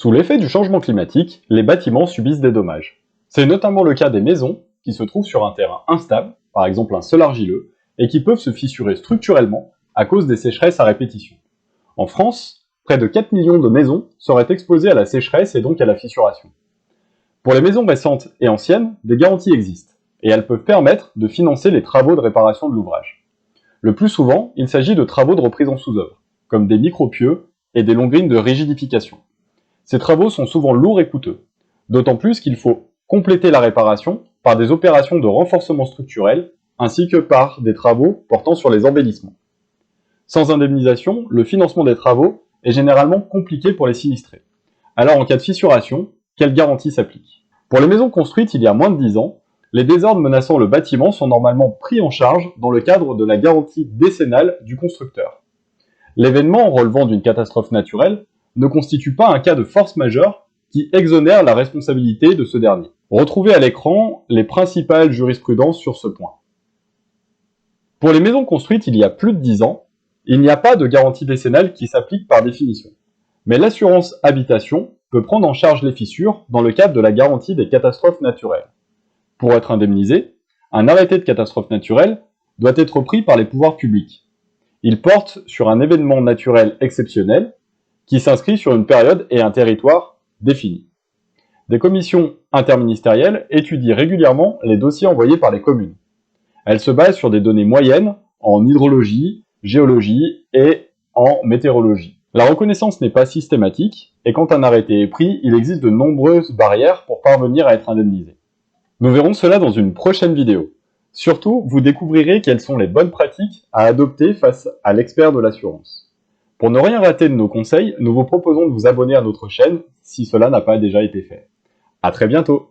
Sous l'effet du changement climatique, les bâtiments subissent des dommages. C'est notamment le cas des maisons qui se trouvent sur un terrain instable, par exemple un sol argileux, et qui peuvent se fissurer structurellement à cause des sécheresses à répétition. En France, près de 4 millions de maisons seraient exposées à la sécheresse et donc à la fissuration. Pour les maisons récentes et anciennes, des garanties existent, et elles peuvent permettre de financer les travaux de réparation de l'ouvrage. Le plus souvent, il s'agit de travaux de reprise en sous-œuvre, comme des micro-pieux et des longrines de rigidification. Ces travaux sont souvent lourds et coûteux, d'autant plus qu'il faut compléter la réparation par des opérations de renforcement structurel, ainsi que par des travaux portant sur les embellissements. Sans indemnisation, le financement des travaux est généralement compliqué pour les sinistrés. Alors en cas de fissuration, quelle garantie s'applique? Pour les maisons construites il y a moins de 10 ans, les désordres menaçant le bâtiment sont normalement pris en charge dans le cadre de la garantie décennale du constructeur. L'événement relevant d'une catastrophe naturelle ne constitue pas un cas de force majeure qui exonère la responsabilité de ce dernier. Retrouvez à l'écran les principales jurisprudences sur ce point. Pour les maisons construites il y a plus de 10 ans, il n'y a pas de garantie décennale qui s'applique par définition. Mais l'assurance habitation peut prendre en charge les fissures dans le cadre de la garantie des catastrophes naturelles. Pour être indemnisé, un arrêté de catastrophe naturelle doit être pris par les pouvoirs publics. Il porte sur un événement naturel exceptionnel qui s'inscrit sur une période et un territoire définis. Des commissions interministérielles étudient régulièrement les dossiers envoyés par les communes. Elles se basent sur des données moyennes en hydrologie, géologie et en météorologie. La reconnaissance n'est pas systématique et quand un arrêté est pris, il existe de nombreuses barrières pour parvenir à être indemnisé. Nous verrons cela dans une prochaine vidéo. Surtout, vous découvrirez quelles sont les bonnes pratiques à adopter face à l'expert de l'assurance. Pour ne rien rater de nos conseils, nous vous proposons de vous abonner à notre chaîne si cela n'a pas déjà été fait. À très bientôt!